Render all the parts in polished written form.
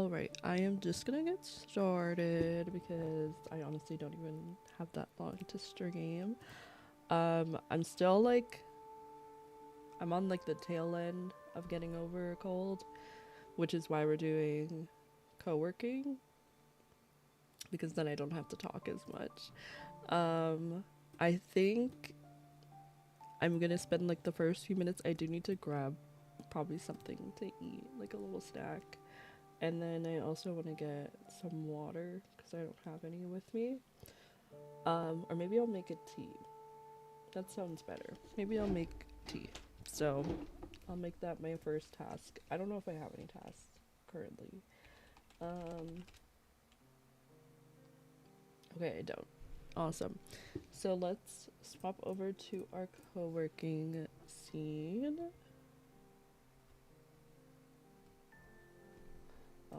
Alright, I am just gonna get started because I honestly don't even have that long to stream. I'm still like, I'm on like the tail end of getting over a cold, which is why we're doing co-working, because then I don't have to talk as much. I think I'm gonna spend like the first few minutes. I do need to grab probably something to eat, like a little snack. And then I also want to get some water because I don't have any with me. Or maybe I'll make a tea. That sounds better. Maybe I'll make tea. So I'll make that my first task. I don't know if I have any tasks currently. Okay, I don't. Awesome. So let's swap over to our co-working scene.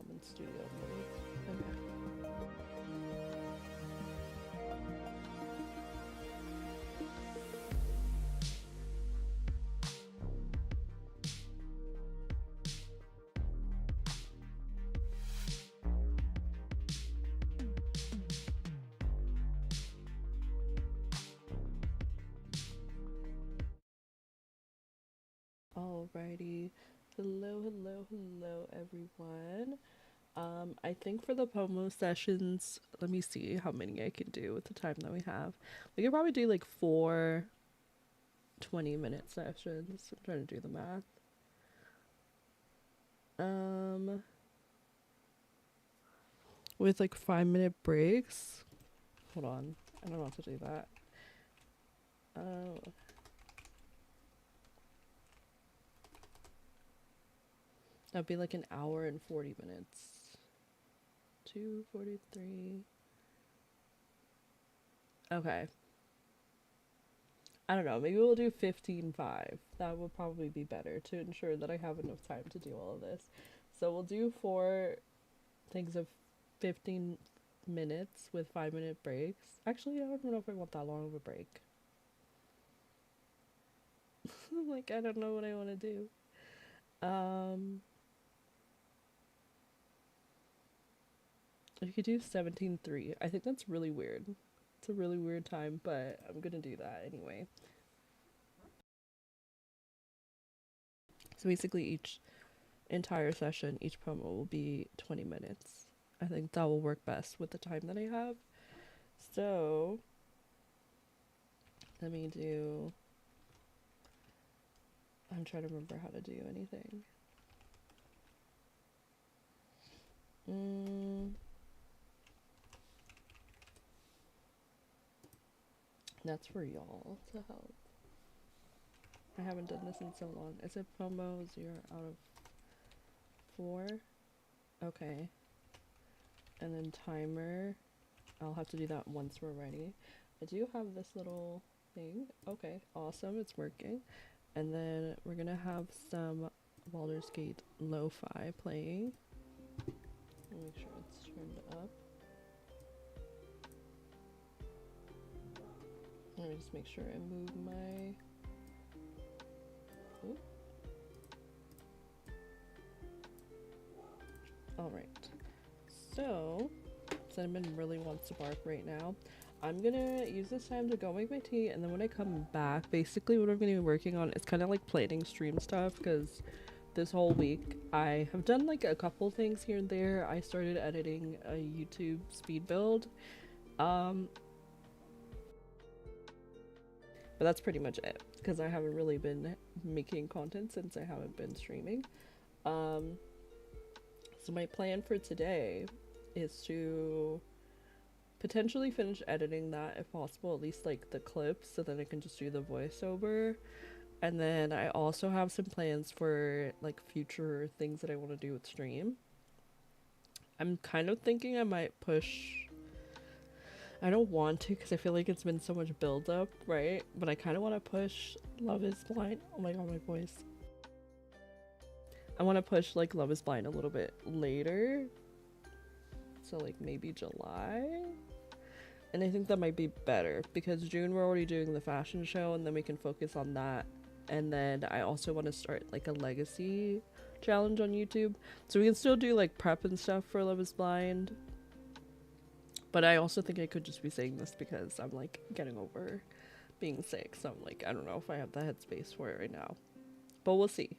In studio mode. Okay. Alrighty. Hello, everyone. I think for the promo sessions, let me see how many I can do with the time that we have. We could probably do like 4 20-minute sessions. I'm trying to do the math. With like 5-minute breaks. Hold on. I don't know how to do that. That'd be like an hour and 40 minutes. 2:43. Okay. I don't know. Maybe we'll do 15:5. That would probably be better to ensure that I have enough time to do all of this. So we'll do 4 things of 15 minutes with 5-minute breaks. Actually, I don't know if I want that long of a break. Like, I don't know what I want to do. You could do 17:3. I think that's really weird. It's a really weird time, but I'm gonna do that anyway. So basically each entire session, each promo will be 20 minutes. I think that will work best with the time that I have. So let me do, I'm trying to remember how to do anything. That's for y'all to help. I haven't done this in so long. Is it promo 0 out of 4? Okay. And then timer. I'll have to do that once we're ready. I do have this little thing. Okay, awesome. It's working. And then we're gonna have some Baldur's Gate lo-fi playing. Make sure it's turned up. Let me just make sure I move my... Oop. Alright. So, Cinnamon really wants to bark right now. I'm gonna use this time to go make my tea, and then when I come back, basically what I'm gonna be working on is kind of like planning stream stuff, because this whole week I have done like a couple things here and there. I started editing a YouTube speed build, but that's pretty much it, because I haven't really been making content since I haven't been streaming. So my plan for today is to potentially finish editing that if possible, at least like the clips, so then I can just do the voiceover. And then I also have some plans for like future things that I want to do with stream. I'm kind of thinking I might push, I don't want to because I feel like it's been so much build up, right? But I kind of want to push Love is Blind. Oh my god, my voice. I want to push like Love is Blind a little bit later. So like maybe July. And I think that might be better because June we're already doing the fashion show, and then we can focus on that. And then I also want to start like a legacy challenge on YouTube. So we can still do like prep and stuff for Love is Blind. But I also think I could just be saying this because I'm like getting over being sick. So I'm like, I don't know if I have the headspace for it right now. But we'll see.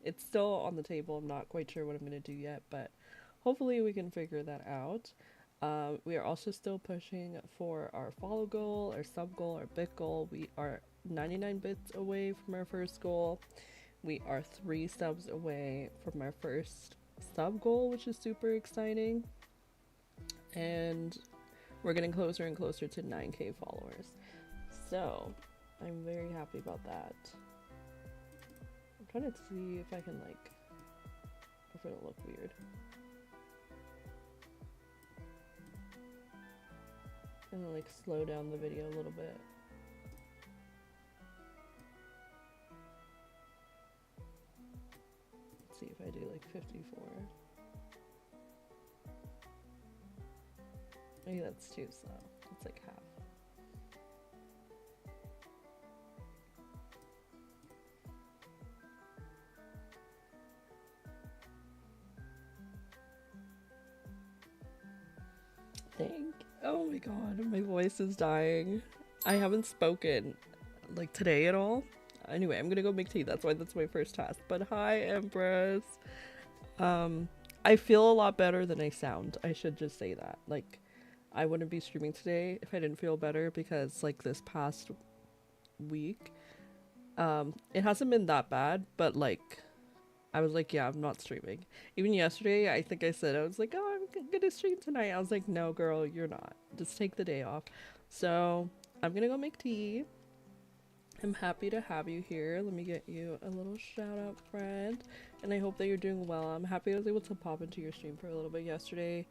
It's still on the table. I'm not quite sure what I'm going to do yet, but hopefully we can figure that out. We are also still pushing for our follow goal, our sub goal, our bit goal. We are 99 bits away from our first goal. We are 3 subs away from our first sub goal, which is super exciting. And we're getting closer and closer to 9K followers. So I'm very happy about that. I'm trying to see if I can like, if it'll look weird. I'm gonna like slow down the video a little bit. Let's see if I do like 54. Maybe that's too slow. It's like half. Oh my god, my voice is dying. I haven't spoken like today at all. Anyway, I'm gonna go make tea. That's why that's my first task. But hi, Empress. I feel a lot better than I sound. I should just say that. Like, I wouldn't be streaming today if I didn't feel better because like this past week, it hasn't been that bad, but like I was like, yeah, I'm not streaming. Even yesterday, I think I said, I was like, oh, I'm gonna stream tonight. I was like, no, girl, you're not. Just take the day off. So I'm gonna go make tea. I'm happy to have you here. Let me get you a little shout out, friend. And I hope that you're doing well. I'm happy I was able to pop into your stream for a little bit yesterday.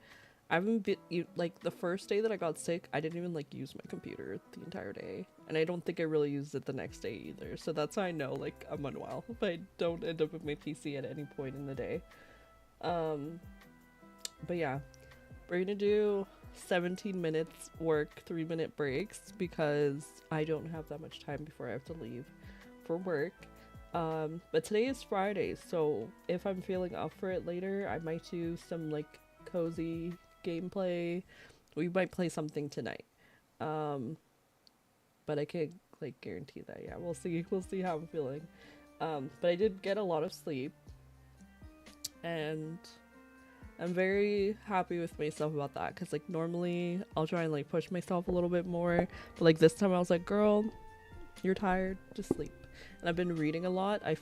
I haven't been, like, the first day that I got sick, I didn't even, like, use my computer the entire day. And I don't think I really used it the next day either. So that's how I know, like, I'm unwell. If I don't end up with my PC at any point in the day. But yeah. We're gonna do 17 minutes work, 3-minute breaks. Because I don't have that much time before I have to leave for work. But today is Friday. So if I'm feeling up for it later, I might do some, like, cozy gameplay. We might play something tonight, but I can't like guarantee that. Yeah, we'll see how I'm feeling. But I did get a lot of sleep and I'm very happy with myself about that because like normally I'll try and like push myself a little bit more, but like this time I was like, girl, you're tired, just sleep. And I've been reading a lot. I'm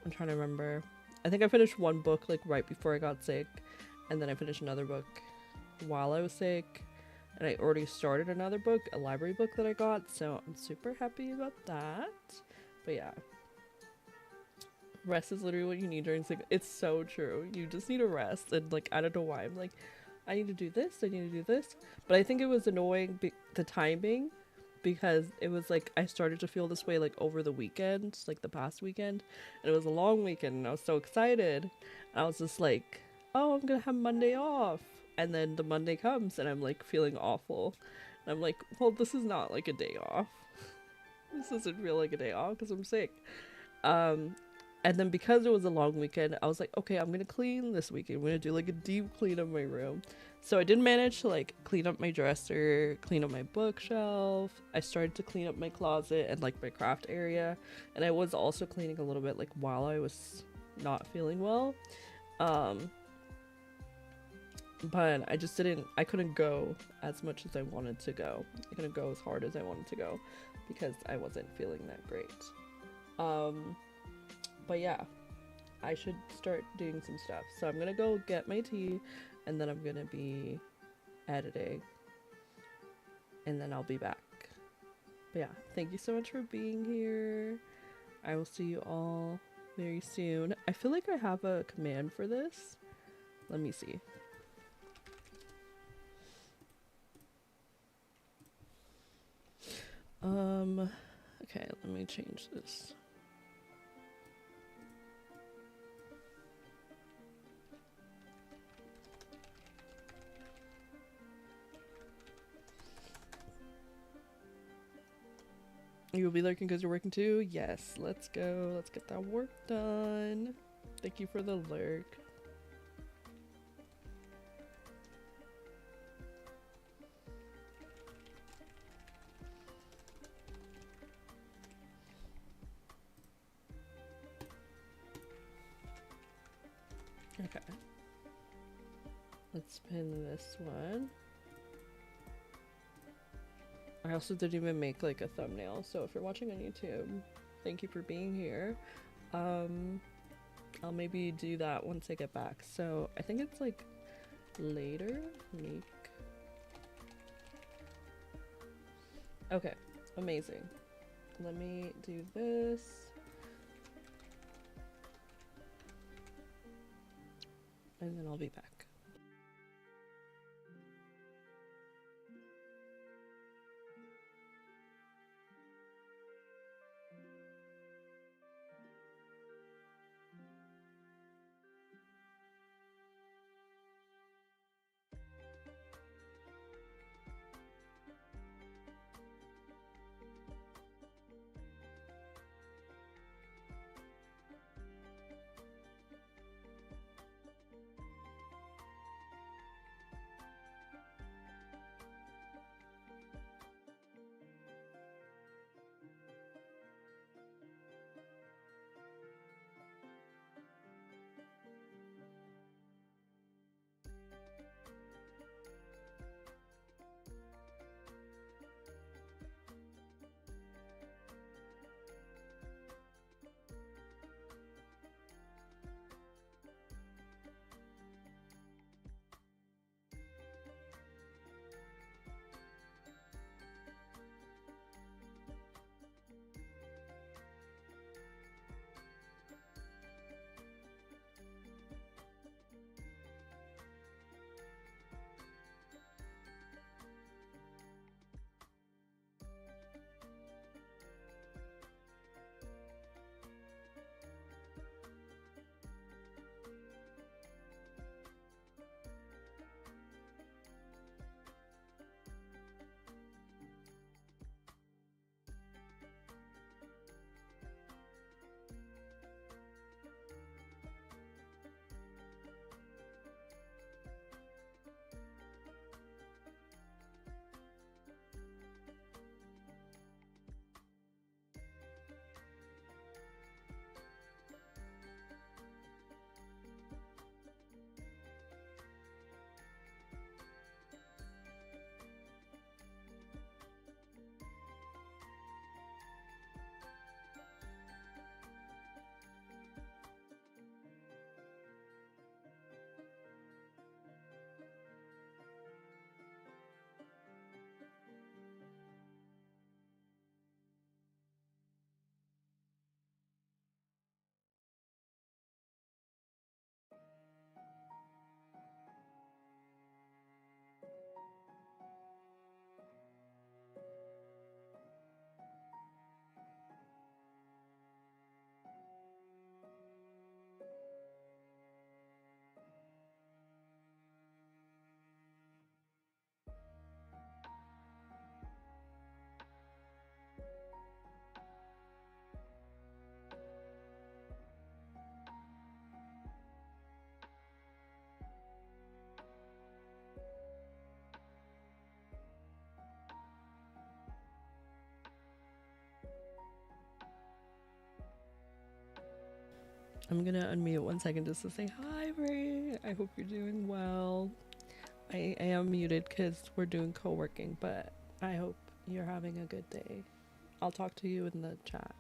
trying to remember. I think I finished one book like right before I got sick, and then I finished another book while I was sick, and I already started another book, a library book that I got, so I'm super happy about that. But yeah, rest is literally what you need during sick. It's so true. You just need a rest, and like I don't know why I'm like, I need to do this, I need to do this, but I think it was annoying the timing. Because it was like I started to feel this way like over the weekend, like the past weekend, and it was a long weekend and I was so excited. And I was just like, oh, I'm gonna have Monday off, and then the Monday comes and I'm like feeling awful, and I'm like, well, this is not like a day off. This doesn't feel like a day off because I'm sick. And then because it was a long weekend, I was like, okay, I'm gonna clean this weekend. I'm gonna do like a deep clean of my room. So I did manage to like clean up my dresser, clean up my bookshelf. I started to clean up my closet and like my craft area. And I was also cleaning a little bit like while I was not feeling well. But I couldn't go as much as I wanted to go. I couldn't go as hard as I wanted to go because I wasn't feeling that great. But yeah, I should start doing some stuff. So I'm gonna go get my tea, and then I'm gonna be editing, and then I'll be back. But yeah, thank you so much for being here. I will see you all very soon. I feel like I have a command for this. Let me see. Okay, let me change this. You'll be lurking because you're working too? Yes, let's go. Let's get that work done. Thank you for the lurk. Okay. Let's pin this one. I also didn't even make like a thumbnail, so if you're watching on YouTube, thank you for being here. I'll maybe do that once I get back. So I think it's like later. Make. Okay, amazing. Let me do this. And then I'll be back. I'm gonna unmute 1 second just to say hi, Ray. I hope you're doing well. I am muted because we're doing co-working, but I hope you're having a good day. I'll talk to you in the chat.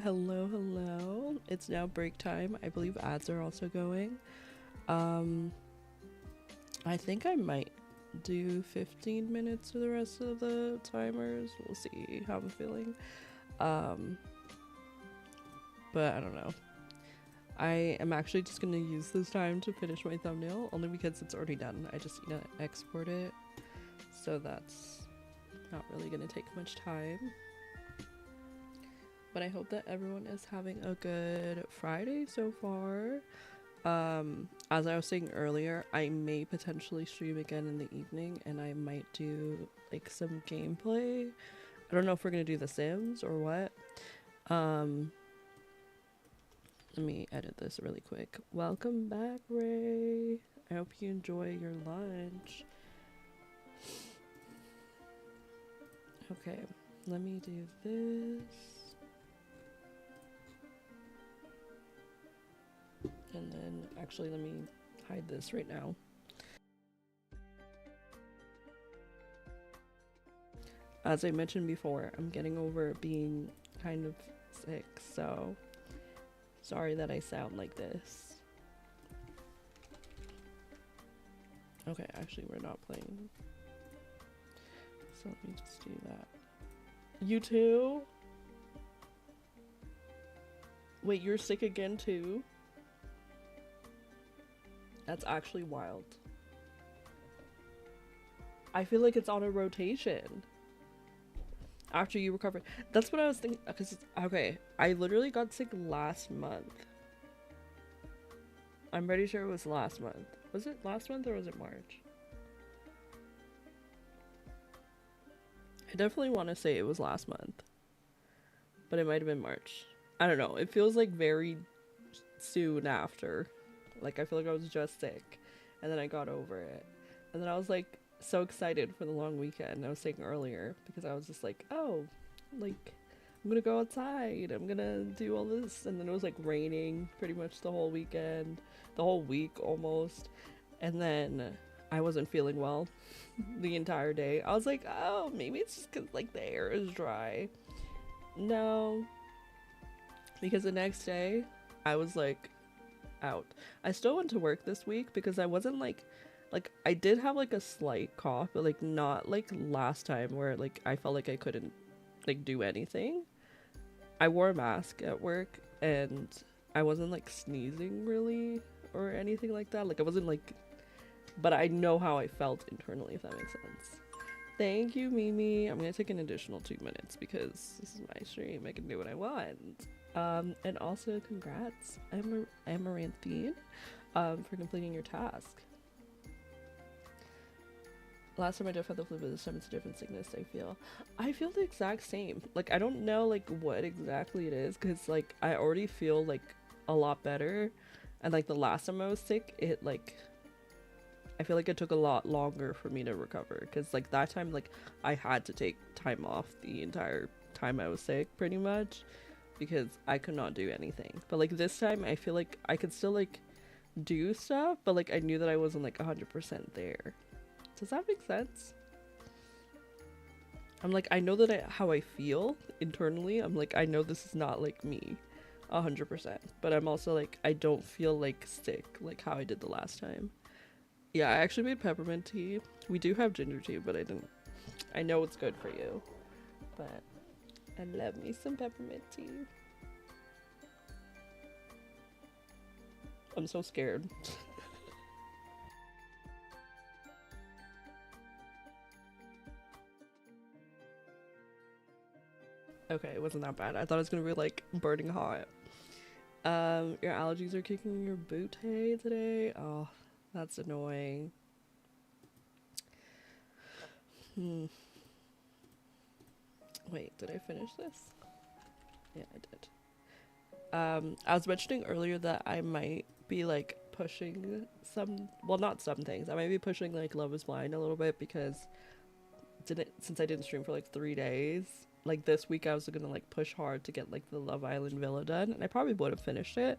hello, hello. It's now break time. I believe ads are also going. I think I might do 15 minutes for the rest of the timers. We'll see how I'm feeling. But I don't know. I am actually just gonna use this time to finish my thumbnail, only because it's already done. I just need to export it, so that's not really gonna take much time. But I hope that everyone is having a good Friday so far. As I was saying earlier, I may potentially stream again in the evening, and I might do like some gameplay. I don't know if we're gonna do The Sims or what. Let me edit this really quick. Welcome back, Ray. I hope you enjoy your lunch. Okay, let me do this. And then, actually, let me hide this right now. As I mentioned before, I'm getting over being kind of sick, so sorry that I sound like this. Okay, actually, we're not playing. So let me just do that. You too? Wait, you're sick again too? That's actually wild. I feel like it's on a rotation. After you recover. That's what I was thinking. Because, okay, I literally got sick last month. I'm pretty sure it was last month. Was it last month or was it March? I definitely want to say it was last month. But it might have been March. I don't know. It feels like very soon after. Like, I feel like I was just sick. And then I got over it. And then I was like so excited for the long weekend. I was saying earlier. Because I was just like, oh, like, I'm gonna go outside. I'm gonna do all this. And then it was like raining pretty much the whole weekend. The whole week almost. And then I wasn't feeling well the entire day. I was like, oh, maybe it's just because like the air is dry. No. Because the next day I was like out. I still went to work this week because I wasn't like I did have like a slight cough, but like not like last time where like I felt like I couldn't like do anything. I wore a mask at work and I wasn't like sneezing really or anything like that. Like I wasn't like, but I know how I felt internally, if that makes sense. Thank you, Mimi. I'm gonna take an additional 2 minutes because this is my stream. I can do what I want. And also congrats, Amaranthine, for completing your task. Last time I did have the flu, but this time it's a different sickness. I feel the exact same. Like I don't know like what exactly it is, because like I already feel like a lot better, and like the last time I was sick, it like I feel like it took a lot longer for me to recover, because like that time like I had to take time off the entire time I was sick pretty much, because I could not do anything. But like this time I feel like I could still like do stuff, but like I knew that I wasn't like 100% there. Does that make sense? I'm like, I know that how I feel internally. I'm like, I know this is not like me 100%, but I'm also like, I don't feel like sick like how I did the last time. Yeah, I actually made peppermint tea. We do have ginger tea, but I know it's good for you, but I love me some peppermint tea. I'm so scared. Okay, it wasn't that bad. I thought it was gonna be like burning hot. Your allergies are kicking your booty today. Oh, that's annoying. Wait, did I finish this? Yeah, I did. I was mentioning earlier that I might be like pushing some, well, not some things. I might be pushing like Love is Blind a little bit, because since I didn't stream for like 3 days, like this week I was gonna like push hard to get like the Love Island Villa done, and I probably would have finished it,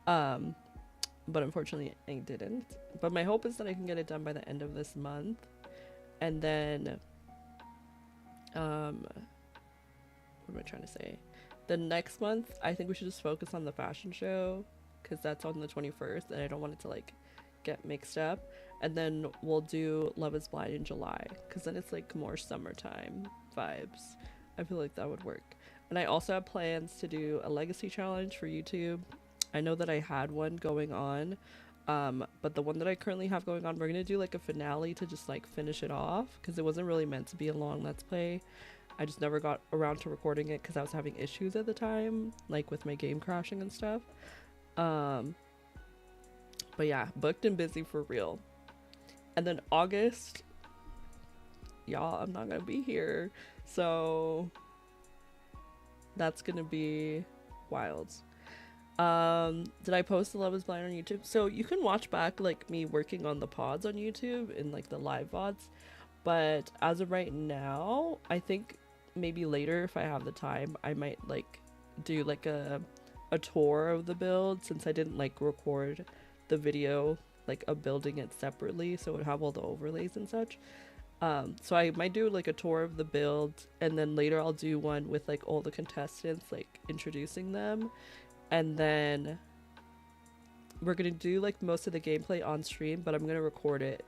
but unfortunately I didn't. But my hope is that I can get it done by the end of this month, and then what am I trying to say? The next month, I think we should just focus on the fashion show because that's on the 21st, and I don't want it to like get mixed up. And then we'll do Love is Blind in July because then it's like more summertime vibes. I feel like that would work. And I also have plans to do a legacy challenge for YouTube. I know that I had one going on, but the one that I currently have going on, we're gonna do like a finale to just like finish it off because it wasn't really meant to be a long let's play. I just never got around to recording it because I was having issues at the time, like with my game crashing and stuff. But yeah, booked and busy for real. And then August, y'all, I'm not gonna be here, so that's gonna be wild. Did I post the Love is Blind on YouTube? So you can watch back like me working on the pods on YouTube in like the live VODs, but as of right now, I think maybe later if I have the time, I might like do like a tour of the build since I didn't like record the video like of building it separately, so it would have all the overlays and such. So I might do like a tour of the build, and then later I'll do one with like all the contestants, like introducing them, and then we're gonna do like most of the gameplay on stream, but I'm gonna record it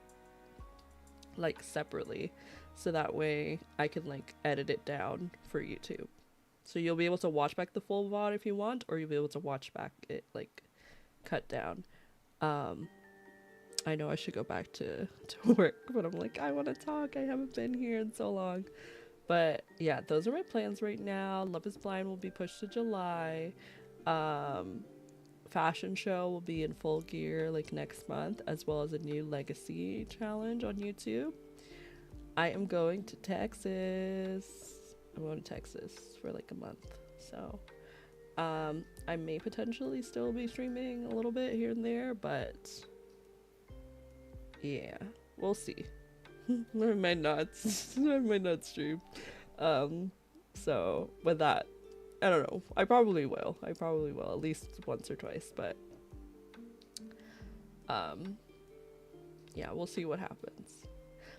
like separately so that way I can like edit it down for YouTube. So you'll be able to watch back the full VOD if you want, or you'll be able to watch back it like cut down. I know I should go back to work, but I'm like, I want to talk. I haven't been here in so long. But yeah, those are my plans right now. Love is Blind will be pushed to July. Fashion show will be in full gear like next month, as well as a new legacy challenge on YouTube. I am going to Texas. I'm going to Texas for like a month. So I may potentially still be streaming a little bit here and there, but yeah, we'll see. I might not stream. So with that, I don't know. I probably will at least once or twice, but yeah, we'll see what happens.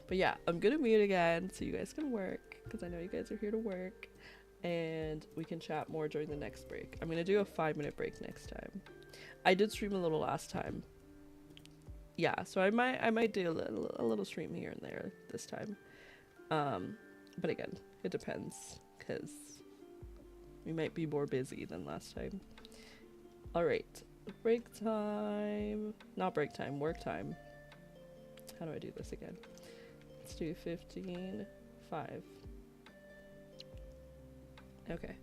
But yeah, I'm gonna mute again so you guys can work because I know you guys are here to work, and we can chat more during the next break. I'm gonna do a 5-minute break next time. I did stream a little last time. Yeah, so I might do a little stream here and there this time. But again, it depends because we might be more busy than last time. All right, break time. Not break time, work time. How do I do this again? Let's do 15:05. Okay.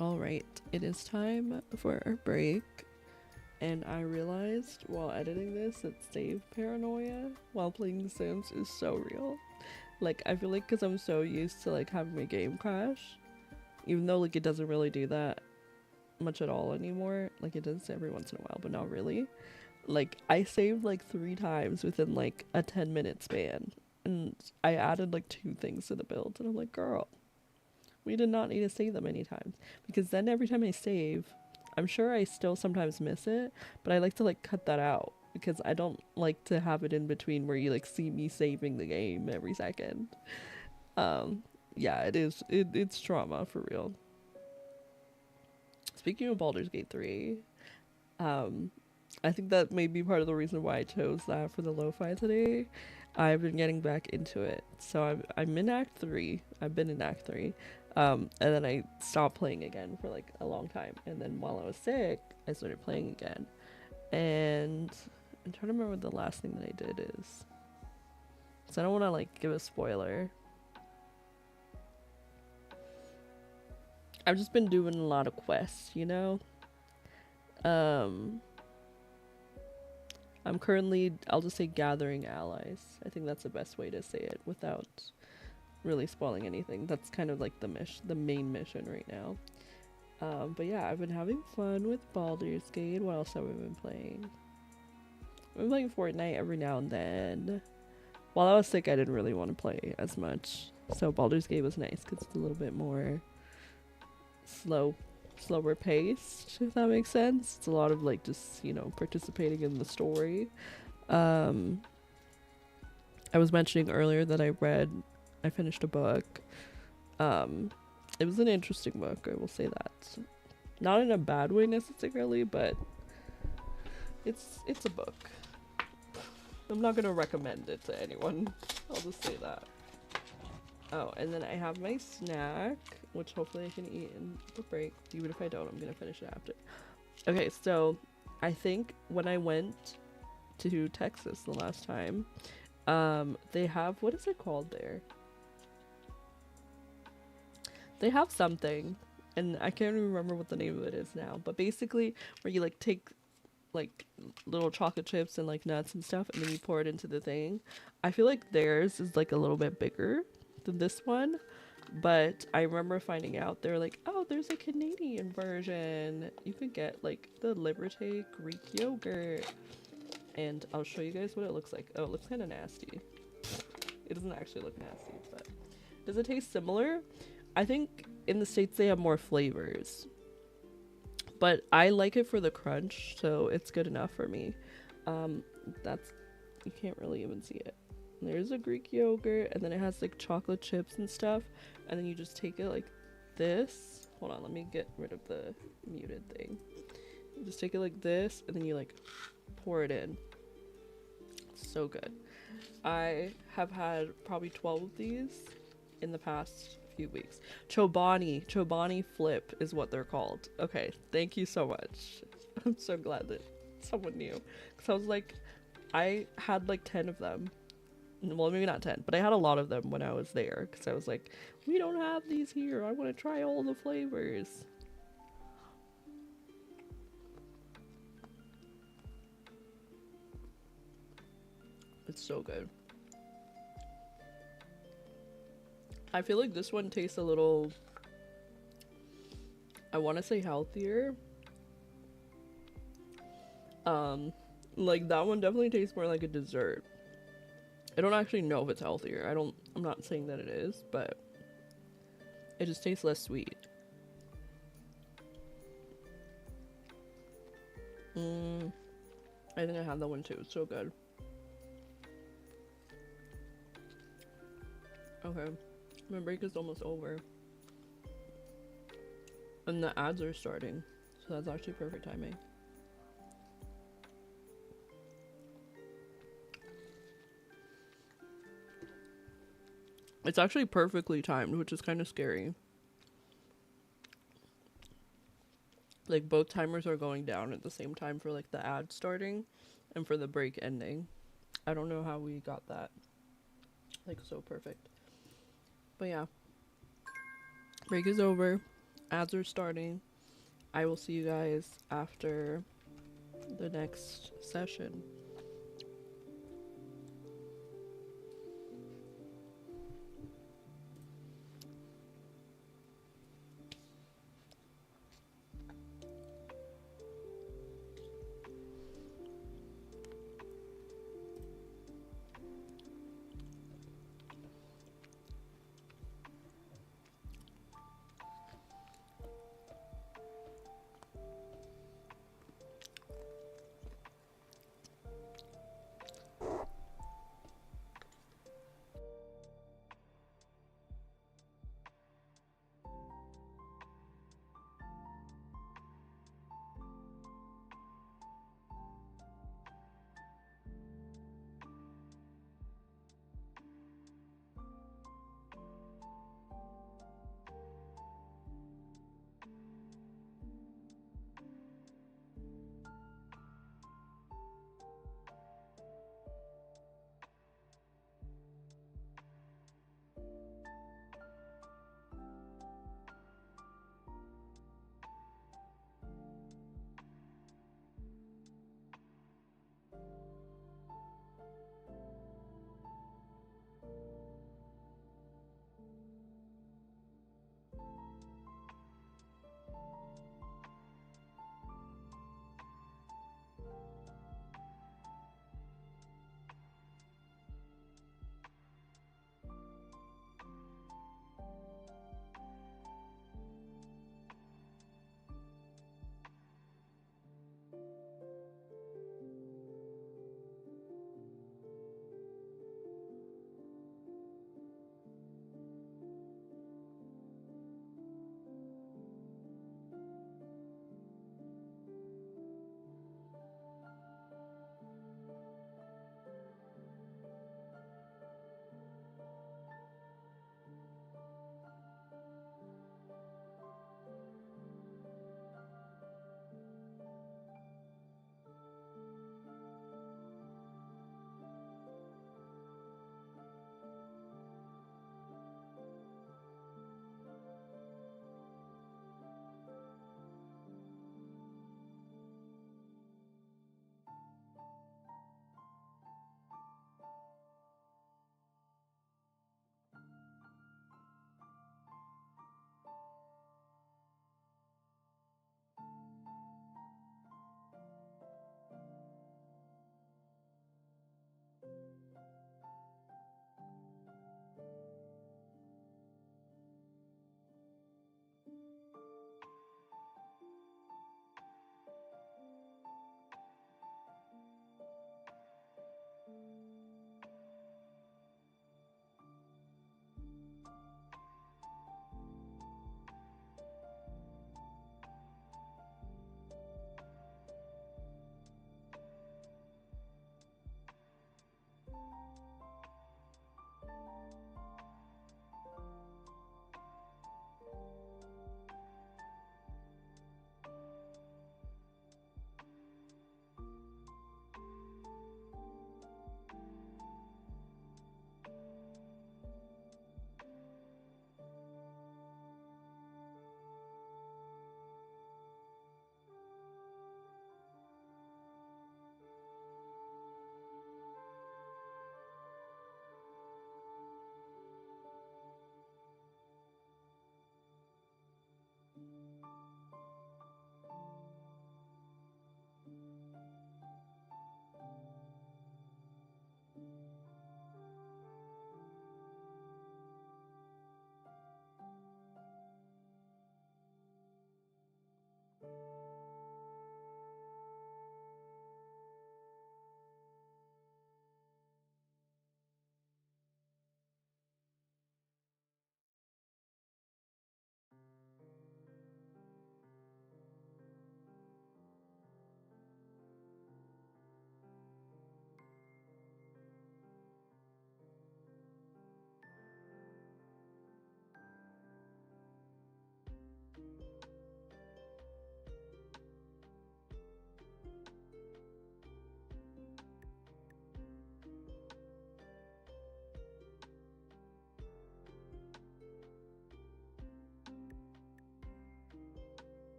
Alright, it is time for our break. And I realized while editing this that save paranoia while playing The Sims is so real. Like, I feel like because I'm so used to like having my game crash, even though like it doesn't really do that much at all anymore. Like it does every once in a while, but not really. Like I saved like 3 times within like a 10-minute span. And I added like 2 things to the build. And I'm like, girl, we did not need to save that many times. Because then every time I save, I'm sure I still sometimes miss it, but I like to like cut that out. Because I don't like to have it in between where you like see me saving the game every second. Yeah, it's trauma for real. Speaking of Baldur's Gate 3, I think that may be part of the reason why I chose that for the lo-fi today. I've been getting back into it. So I'm in Act 3. I've been in Act 3. And then I stopped playing again for like a long time. And then while I was sick, I started playing again. And I'm trying to remember what the last thing that I did is. So I don't want to like give a spoiler. I've just been doing a lot of quests, you know? I'm currently, I'll just say gathering allies. I think that's the best way to say it without really spoiling anything. That's kind of like the main mission right now. But yeah, I've been having fun with Baldur's Gate. What else have I been playing? I've been playing Fortnite every now and then. While I was sick, I didn't really want to play as much. So Baldur's Gate was nice because it's a little bit more slower paced, if that makes sense. It's a lot of like just, you know, participating in the story. I was mentioning earlier that I finished a book. It was an interesting book, I will say that. Not in a bad way necessarily, but it's a book. I'm not gonna recommend it to anyone. I'll just say that. Oh, and then I have my snack, which hopefully I can eat in the break. Even if I don't, I'm gonna finish it after. Okay, so I think when I went to Texas the last time, they have, what is it called there? They have something, and I can't even remember what the name of it is now, but basically where you like take like little chocolate chips and like nuts and stuff, and then you pour it into the thing. I feel like theirs is like a little bit bigger than this one, but I remember finding out they're like, oh, there's a Canadian version. You could get like the Liberté Greek yogurt, and I'll show you guys what it looks like. Oh, it looks kind of nasty. It doesn't actually look nasty, but does it taste similar? I think in the States they have more flavors, but I like it for the crunch, so it's good enough for me. That's, you can't really even see it. There's a Greek yogurt, and then it has like chocolate chips and stuff, and then you just take it like this. Hold on, let me get rid of the muted thing. You just take it like this, and then you like pour it in. It's so good. I have had probably 12 of these in the past few weeks. Chobani Flip is what they're called. Okay, thank you so much. I'm so glad that someone knew, because I was like, I had like 10 of them. Well, maybe not 10, but I had a lot of them when I was there, because I was like, we don't have these here. I want to try all the flavors. It's so good. I feel like this one tastes a little, I want to say healthier. Like that one definitely tastes more like a dessert. I don't actually know if it's healthier. I'm not saying that it is, but it just tastes less sweet. I think I had that one too. It's so good. Okay. My break is almost over. And the ads are starting. So that's actually perfect timing. It's actually perfectly timed, which is kind of scary. Like both timers are going down at the same time for like the ad starting and for the break ending. I don't know how we got that like so perfect. But yeah. Break is over. ads are starting. I will see you guys after the next session.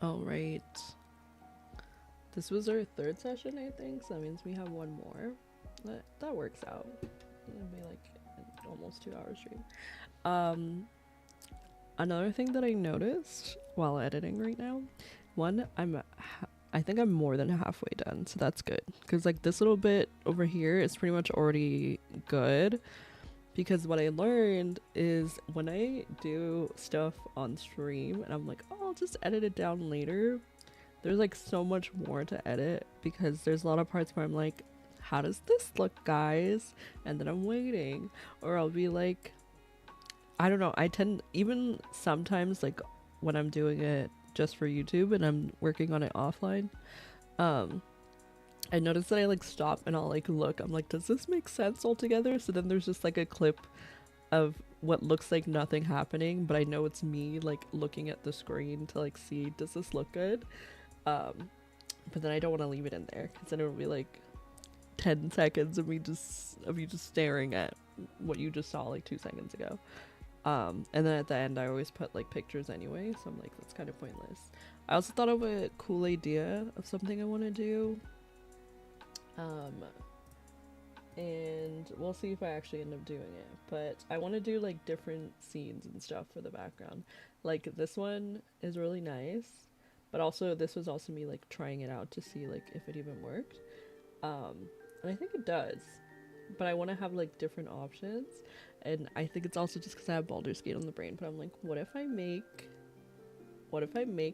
Oh, right. This was our third session, I think, so that means we have one more. That works out. It'll be like an almost 2 hour stream. Another thing that I noticed while editing right now, one, I think I'm more than halfway done, so that's good. Because like this little bit over here is pretty much already good. Because what I learned is when I do stuff on stream and I'm like, oh, I'll just edit it down later, there's like so much more to edit because there's a lot of parts where I'm like, how does this look, guys? And then I'm waiting. Or I'll be like, I don't know, I tend, even sometimes like when I'm doing it just for YouTube and I'm working on it offline, I notice that I like stop and I'll like look, I'm like, does this make sense altogether? So then there's just like a clip of what looks like nothing happening, but I know it's me like looking at the screen to like see, does this look good? But then I don't want to leave it in there because then it'll be like 10 seconds of you just staring at what you just saw like 2 seconds ago. And then at the end I always put like pictures anyway, so I'm like, that's kind of pointless. I also thought of a cool idea of something I want to do, and we'll see if I actually end up doing it, but I want to do like different scenes and stuff for the background. Like this one is really nice, but also this was also me like trying it out to see like if it even worked, and I think it does, but I want to have like different options. And I think it's also just because I have Baldur's Gate on the brain, but I'm like, what if I make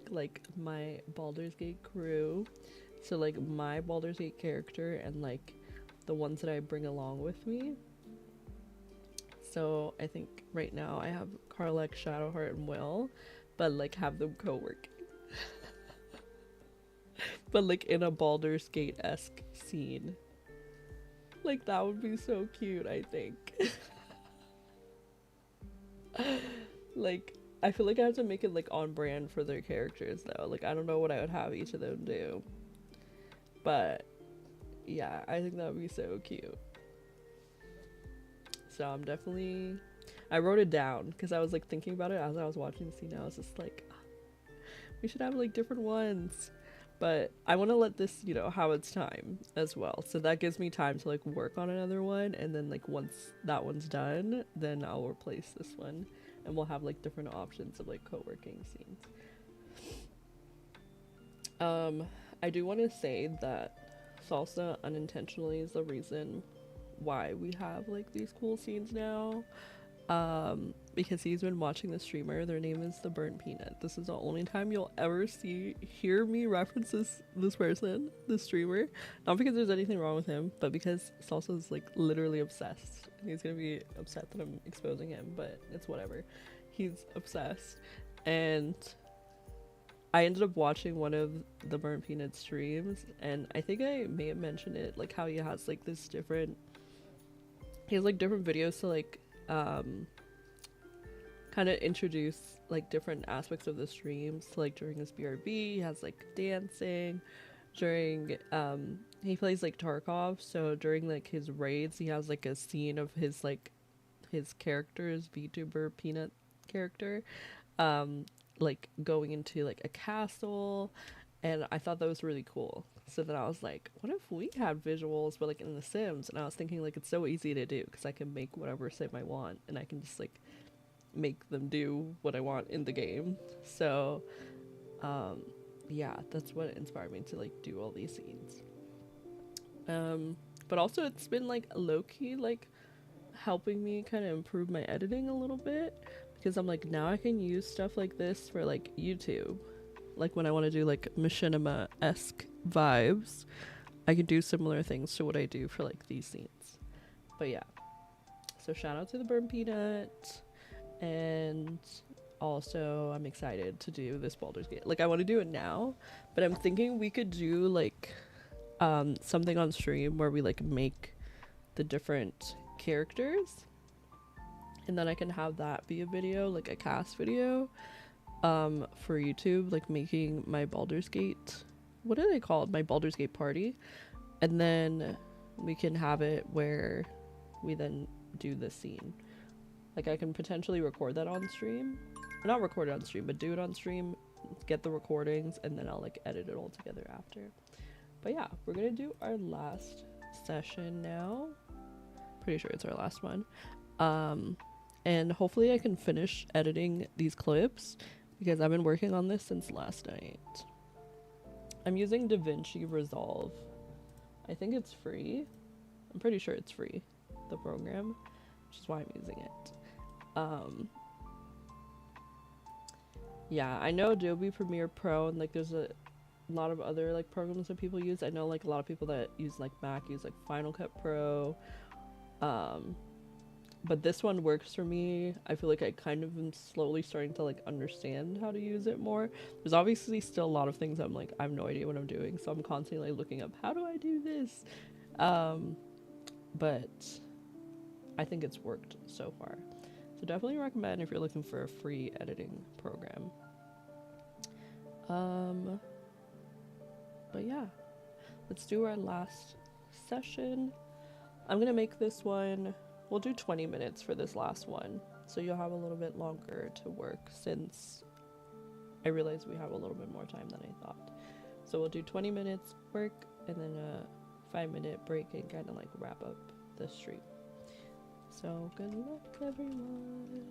like my Baldur's Gate crew, so like my Baldur's Gate character and like the ones that I bring along with me. So I think right now I have Karlek, Shadowheart, and Will, but like have them co-working. But like in a Baldur's Gate-esque scene. Like that would be so cute, I think. Like I feel like I have to make it like on brand for their characters though. Like I don't know what I would have each of them do, but yeah, I think that would be so cute. So I'm definitely, I wrote it down because I was like thinking about it as I was watching the scene. I was just like, we should have like different ones, but I want to let this, you know, have its time as well, so that gives me time to like work on another one, and then like once that one's done, then I'll replace this one and we'll have like different options of like co-working scenes. I do want to say that Salsa unintentionally is the reason why we have like these cool scenes now, because he's been watching the streamer. Their name is the Burnt Peanut. This is the only time you'll ever hear me reference this person, this streamer, not because there's anything wrong with him, but because Salsa is like literally obsessed, and he's gonna be upset that I'm exposing him, but it's whatever. He's obsessed, and I ended up watching one of the Burnt Peanut streams, and I think I may have mentioned it, like how he has like this different, he has like different videos to like kind of introduce like different aspects of the streams. So, like during his BRB he has like dancing, during he plays like Tarkov, so during like his raids he has like a scene of his like his character's VTuber Peanut character like going into like a castle, and I thought that was really cool. So then I was like, what if we had visuals but like in The Sims? And I was thinking like it's so easy to do because I can make whatever sim I want, and I can just like make them do what I want in the game. So yeah, that's what inspired me to like do all these scenes. But also it's been like low-key like helping me kind of improve my editing a little bit, because I'm like, now I can use stuff like this for like YouTube. Like when I want to do like machinima-esque vibes, I can do similar things to what I do for like these scenes. But yeah, so shout out to the Burnt Peanut, and also I'm excited to do this Baldur's Gate. Like I want to do it now, but I'm thinking we could do like something on stream where we like make the different characters, and then I can have that be a video, like a cast video for YouTube, like making my Baldur's Gate, what are they called, my Baldur's Gate party, and then we can have it where we then do this scene. Like I can potentially record that on stream not record it on stream, but do it on stream, get the recordings, and then I'll like edit it all together after. But yeah, we're gonna do our last session now. Pretty sure it's our last one. And hopefully I can finish editing these clips because I've been working on this since last night. I'm using DaVinci Resolve. I think it's free. I'm pretty sure it's free, the program, which is why I'm using it. Yeah, I know Adobe Premiere Pro, and like there's a lot of other like programs that people use. I know like a lot of people that use like Mac use like Final Cut Pro. But this one works for me. I feel like I kind of am slowly starting to like understand how to use it more. There's obviously still a lot of things I'm like, I have no idea what I'm doing, so I'm constantly looking up, how do I do this? But I think it's worked so far. So definitely recommend if you're looking for a free editing program. But yeah, let's do our last session. I'm gonna make this one, we'll do 20 minutes for this last one, so you'll have a little bit longer to work since I realize we have a little bit more time than I thought. So we'll do 20 minutes work and then a 5-minute break and kind of like wrap up the stream. So good luck, everyone.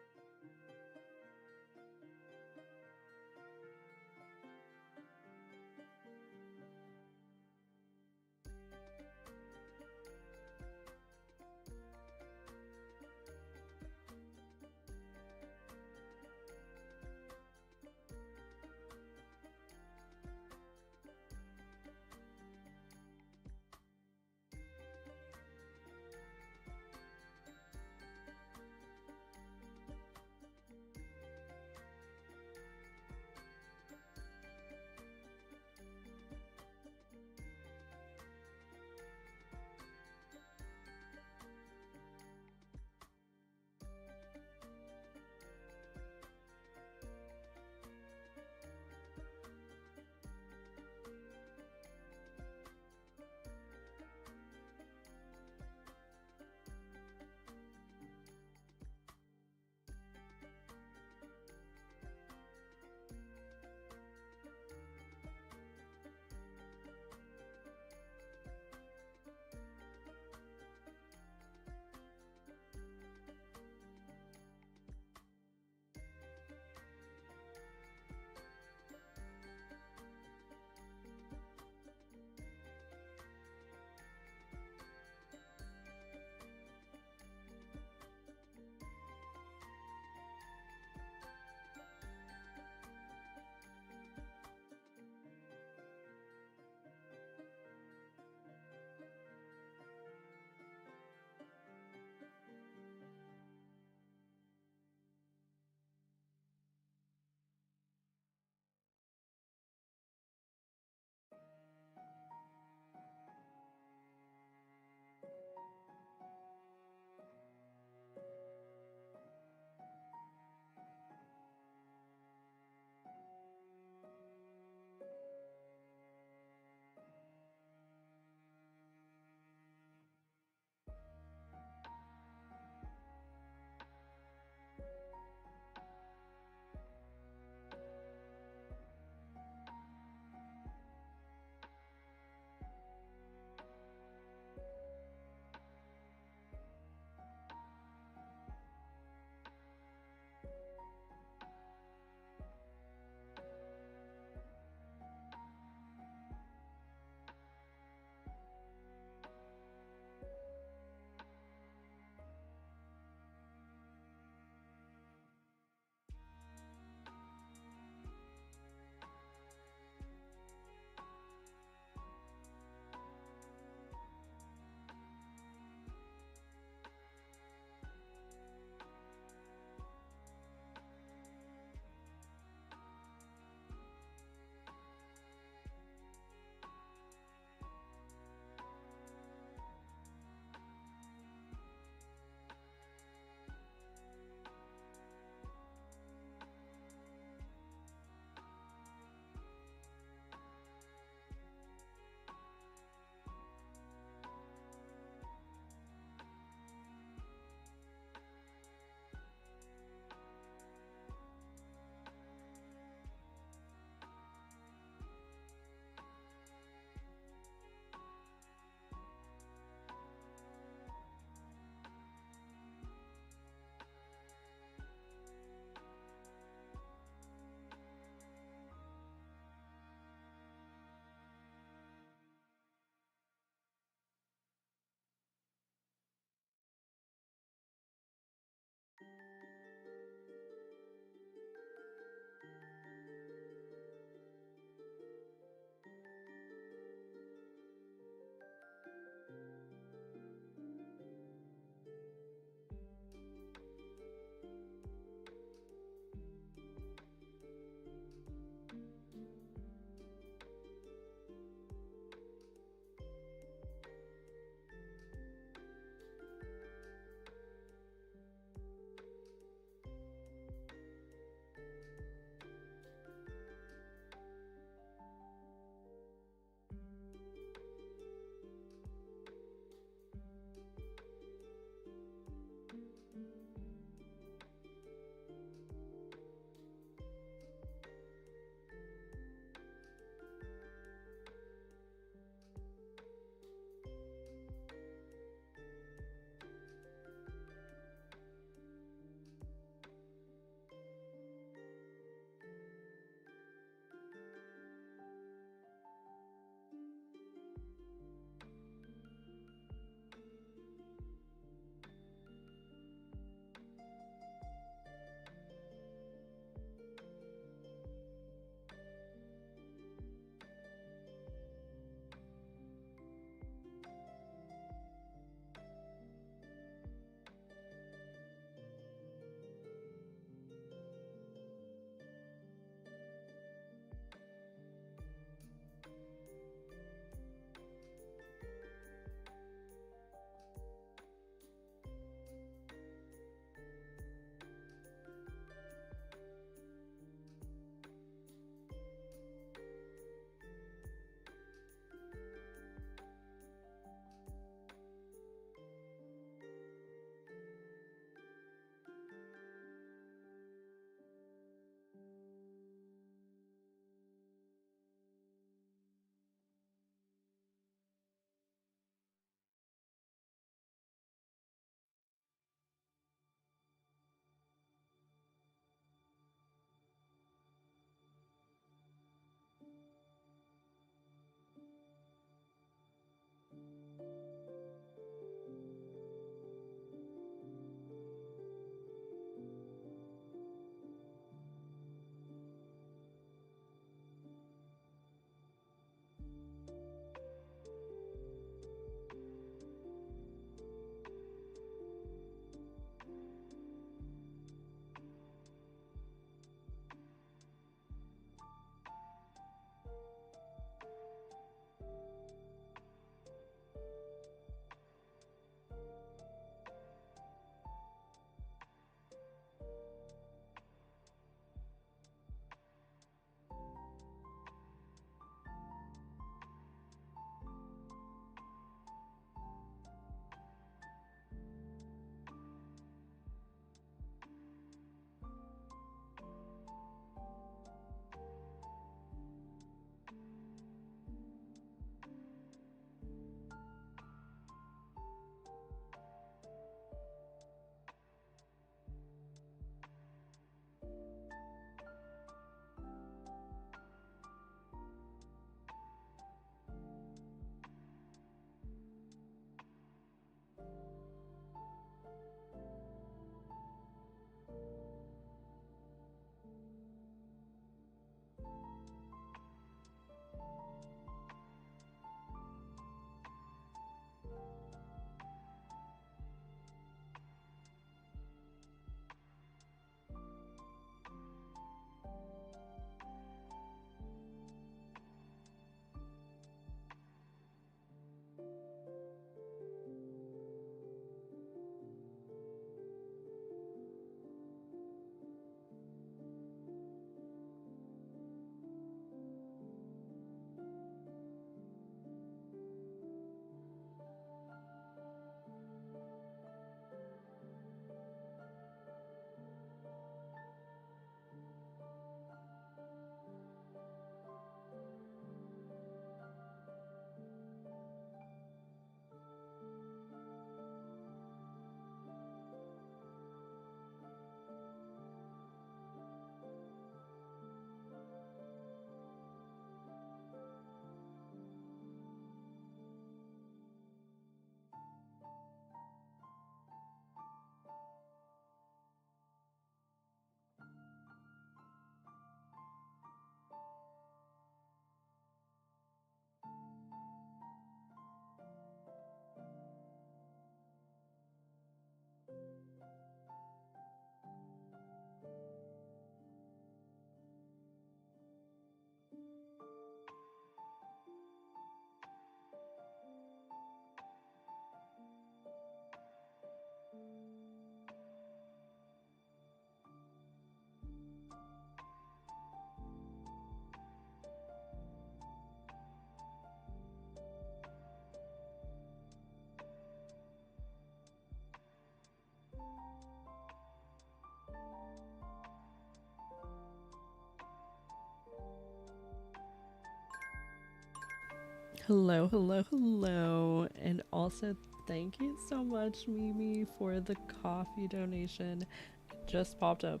Hello, hello, hello. And also, thank you so much, Mimi, for the coffee donation. It just popped up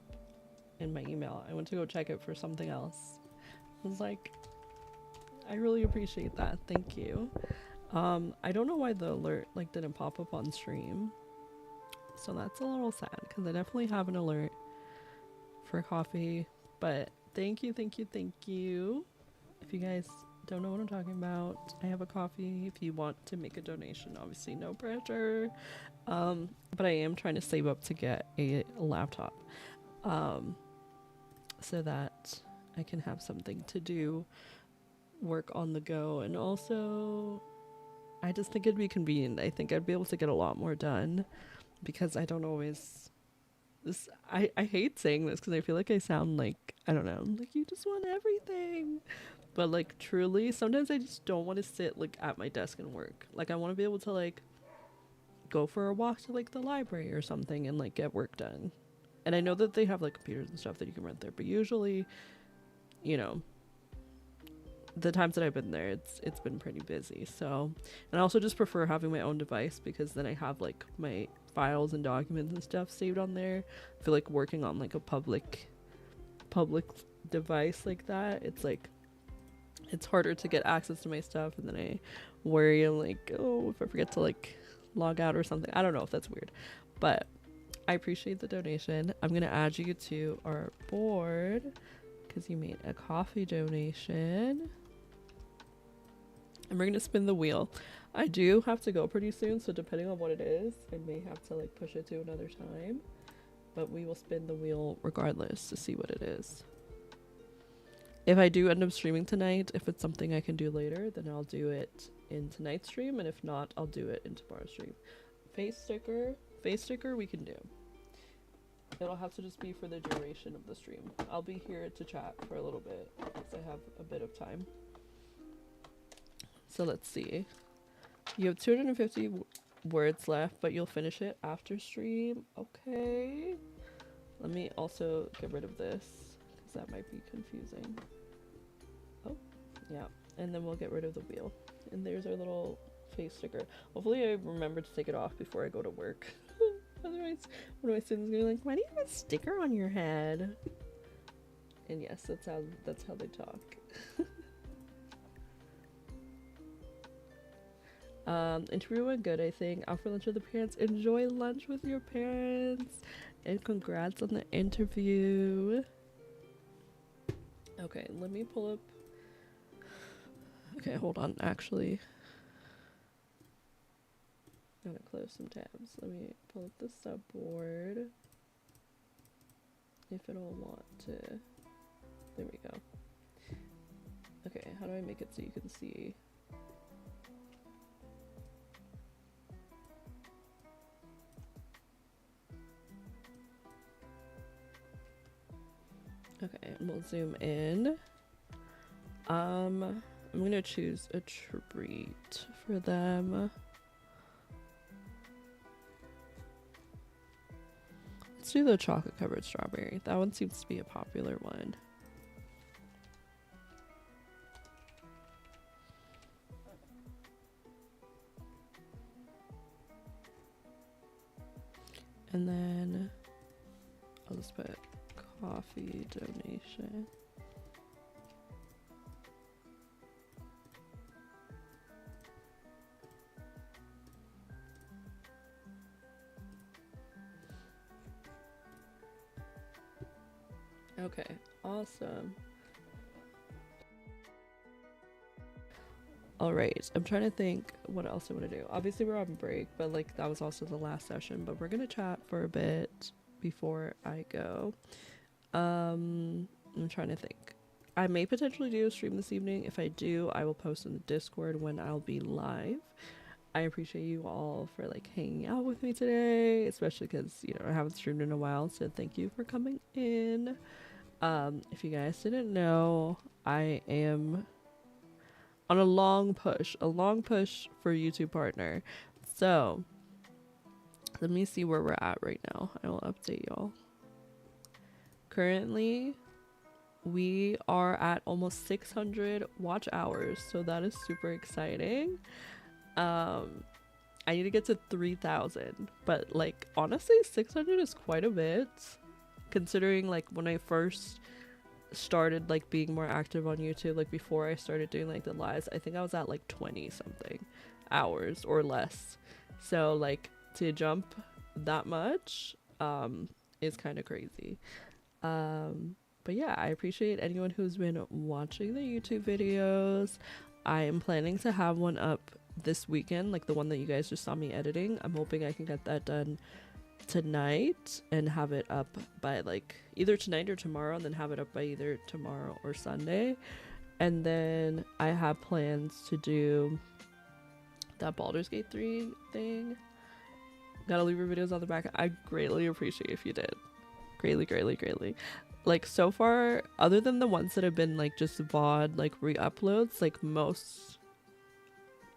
in my email. I went to go check it for something else. I was like, I really appreciate that. Thank you. I don't know why the alert like didn't pop up on stream. So that's a little sad because I definitely have an alert for coffee. But thank you, thank you, thank you. If you guys don't know what I'm talking about, I have a coffee. If you want to make a donation, obviously no pressure. But I am trying to save up to get a laptop, so that I can have something to do, work on the go, and also I just think it'd be convenient. I think I'd be able to get a lot more done because I don't always. I hate saying this because I feel like I sound like, I don't know, like you just want everything. But like truly, sometimes I just don't want to sit like at my desk and work. Like I want to be able to like go for a walk to like the library or something and like get work done. And I know that they have like computers and stuff that you can rent there, but usually, you know, the times that I've been there, it's been pretty busy. So, and I also just prefer having my own device because then I have like my files and documents and stuff saved on there. I feel like working on like a public device like that, it's like it's harder to get access to my stuff, and then I worry, I'm like, oh, if I forget to like log out or something. I don't know if that's weird, but I appreciate the donation. I'm gonna add you to our board because you made a coffee donation. And we're gonna spin the wheel. I do have to go pretty soon, so depending on what it is, I may have to like push it to another time. But we will spin the wheel regardless to see what it is. If I do end up streaming tonight, if it's something I can do later, then I'll do it in tonight's stream, and if not, I'll do it in tomorrow's stream. Face sticker we can do. It'll have to just be for the duration of the stream. I'll be here to chat for a little bit because I have a bit of time. So let's see. You have 250 words left, but you'll finish it after stream. Okay. Let me also get rid of this because that might be confusing. Oh, yeah. And then we'll get rid of the wheel. And there's our little face sticker. Hopefully I remember to take it off before I go to work. Otherwise, one of my students gonna be like, why do you have a sticker on your head? And yes, that's how they talk. Interview went good, I think. Out for lunch with the parents. Enjoy lunch with your parents. And congrats on the interview. Okay, let me pull up. Okay, hold on, actually. I'm gonna close some tabs. Let me pull up the subboard. If it'll want to. There we go. Okay, how do I make it so you can see? Okay, and we'll zoom in. I'm gonna choose a treat for them. Let's do the chocolate covered strawberry. That one seems to be a popular one. And then I'll just put coffee donation. Okay, awesome. Alright, I'm trying to think what else I want to do. Obviously we're on break, but like that was also the last session, but we're gonna chat for a bit before I go. I'm trying to think. I may potentially do a stream this evening. If I do, I will post in the Discord when I'll be live. I appreciate you all for like hanging out with me today, especially because, you know, I haven't streamed in a while, so thank you for coming in. If you guys didn't know, I am on a long push for YouTube partner. So let me see where we're at right now. I will update y'all. Currently, we are at almost 600 watch hours, so that is super exciting. I need to get to 3,000, but like honestly 600 is quite a bit considering like when I first started like being more active on YouTube, like before I started doing like the lives, I think I was at like 20 something hours or less. So like to jump that much is kind of crazy. But yeah, I appreciate anyone who's been watching the YouTube videos. I am planning to have one up this weekend, like the one that you guys just saw me editing. I'm hoping I can get that done tonight and have it up by like either tonight or tomorrow, and then have it up by either tomorrow or Sunday. And then I have plans to do that Baldur's Gate 3 thing. Gotta leave your videos on the back. I greatly appreciate if you did. Greatly. Like so far, other than the ones that have been like just VOD like re-uploads, like most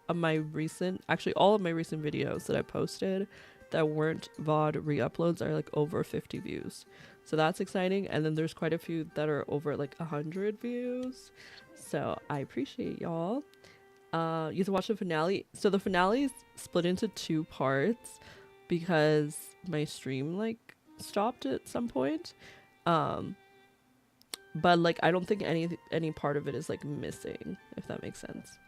of my recent, actually all of my recent videos that I posted that weren't VOD re-uploads are like over 50 views. So that's exciting. And then there's quite a few that are over like 100 views. So I appreciate y'all. You have to watch the finale. So the finale is split into 2 parts because my stream like stopped at some point. But like I don't think any part of it is like missing, if that makes sense.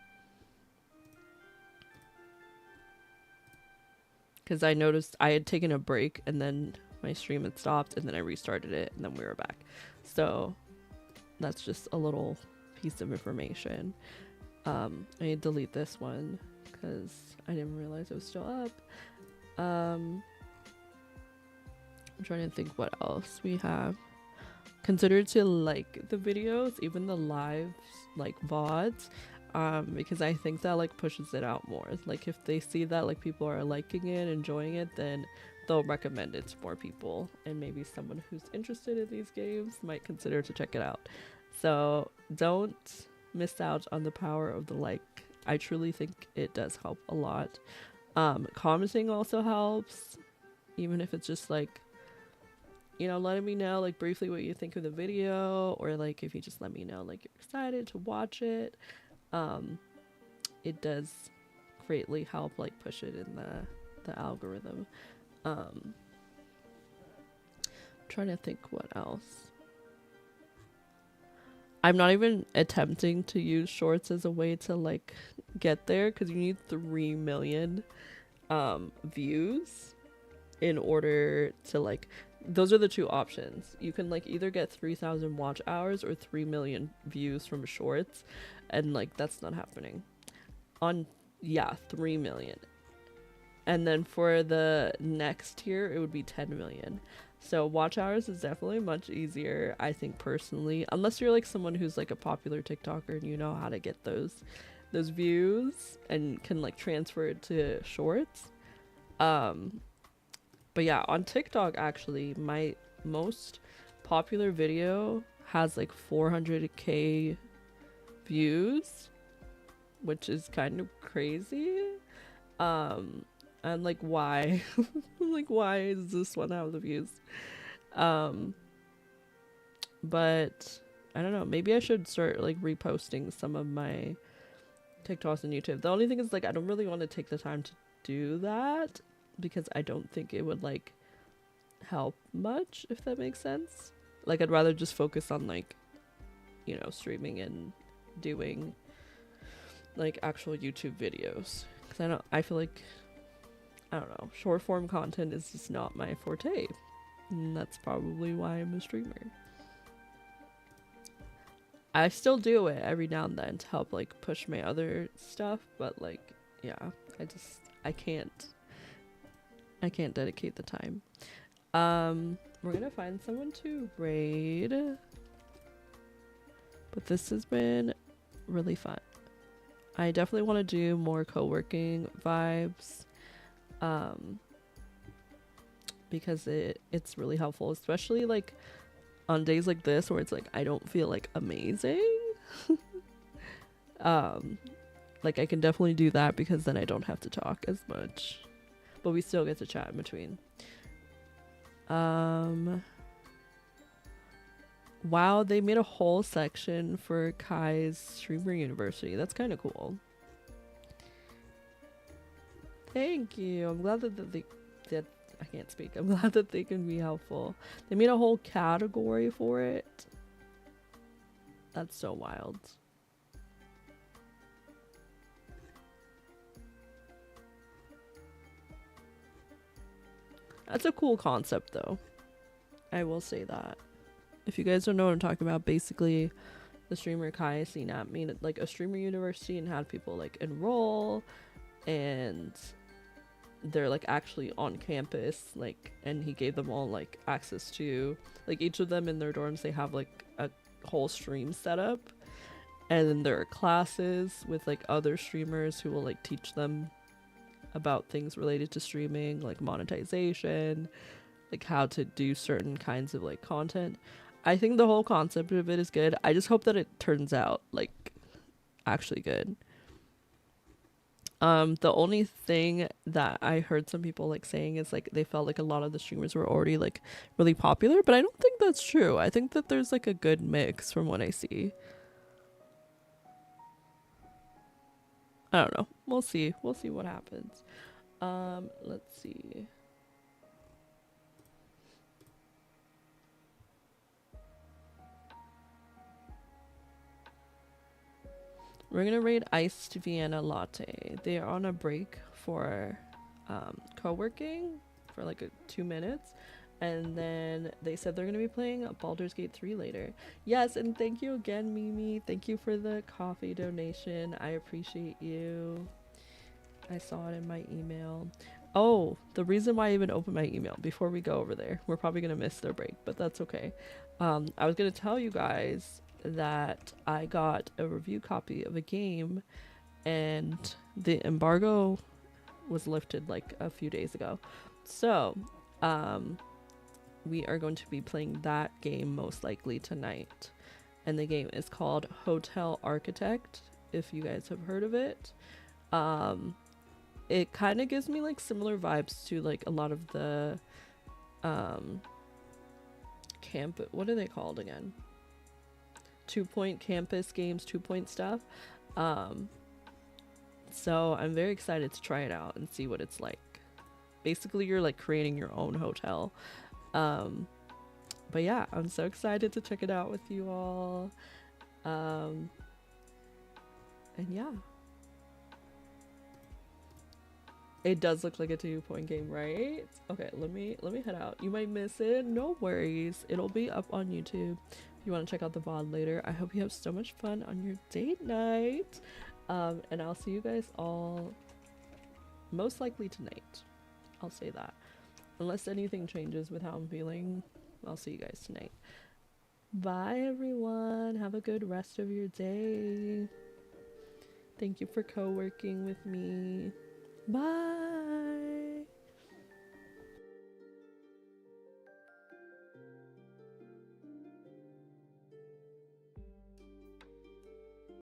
Because I noticed I had taken a break and then my stream had stopped and then I restarted it and then we were back. So that's just a little piece of information. I need to delete this one because I didn't realize it was still up. I'm trying to think what else we have. Consider to like the videos, even the lives, like VODs, because I think that like pushes it out more. Like if they see that like people are liking it, enjoying it, then they'll recommend it to more people, and maybe someone who's interested in these games might consider to check it out. So don't miss out on the power of the like. I truly think it does help a lot. Commenting also helps, even if it's just like, you know, letting me know like briefly what you think of the video, or like if you just let me know like you're excited to watch it. It does greatly help like push it in the algorithm. Trying to think what else. I'm not even attempting to use shorts as a way to like get there, because you need 3 million views in order to like, those are the 2 options. You can like either get 3,000 watch hours or 3 million views from shorts, and like that's not happening. On 3 million. And then for the next tier it would be 10 million. So watch hours is definitely much easier, I think, personally, unless you're like someone who's like a popular TikToker and you know how to get those views and can like transfer it to shorts. But yeah, on TikTok actually my most popular video has like 400k views, which is kind of crazy. And like why like why is this one have the views? But I don't know, maybe I should start like reposting some of my TikToks on YouTube. The only thing is like I don't really want to take the time to do that, because I don't think it would like help much, if that makes sense. Like I'd rather just focus on like, you know, streaming and doing like actual YouTube videos, because I feel like, I don't know, short form content is just not my forte, and that's probably why I'm a streamer. I still do it every now and then to help like push my other stuff, but like yeah, I can't dedicate the time. We're gonna find someone to raid, but this has been really fun. I definitely want to do more co-working vibes, because it's really helpful, especially like on days like this where it's like I don't feel like amazing. Like I can definitely do that, because then I don't have to talk as much, but we still get to chat in between. Wow, they made a whole section for Kai's Streamer University. That's kind of cool. Thank you. I'm glad that I can't speak. I'm glad that they can be helpful. They made a whole category for it. That's so wild. That's a cool concept though. I will say that. If you guys don't know what I'm talking about, basically the streamer Kai CNAP made like a streamer university and had people like enroll, and they're like actually on campus, like, and he gave them all like access to, like, each of them in their dorms they have like a whole stream set up, and then there are classes with like other streamers who will like teach them about things related to streaming, like monetization, like how to do certain kinds of like content. I think the whole concept of it is good. I just hope that it turns out like actually good. The only thing that I heard some people like saying is like they felt like a lot of the streamers were already like really popular, but I don't think that's true. I think that there's like a good mix from what I see. I don't know. We'll see. We'll see what happens. Let's see. We're gonna rate iced Vienna latte. They are on a break for co-working for like 2 minutes, and then they said they're gonna be playing Baldur's Gate 3 later. Yes, and thank you again, Mimi. Thank you for the coffee donation. I appreciate you. I saw it in my email. Oh, the reason why I even opened my email before we go over there, we're probably gonna miss their break, but that's okay. I was gonna tell you guys that I got a review copy of a game, and the embargo was lifted like a few days ago. So, we are going to be playing that game most likely tonight. And the game is called Hotel Architect, if you guys have heard of it. It kind of gives me like similar vibes to like a lot of the what are they called again? 2-point campus games, 2-point stuff. So I'm very excited to try it out and see what it's like. Basically, you're like creating your own hotel. But yeah, I'm so excited to check it out with you all. And yeah. It does look like a 2-point game, right? Okay, let me head out. You might miss it. No worries. It'll be up on YouTube if you want to check out the VOD later. I hope you have so much fun on your date night. And I'll see you guys all most likely tonight. I'll say that. Unless anything changes with how I'm feeling, I'll see you guys tonight. Bye, everyone. Have a good rest of your day. Thank you for co-working with me. Bye.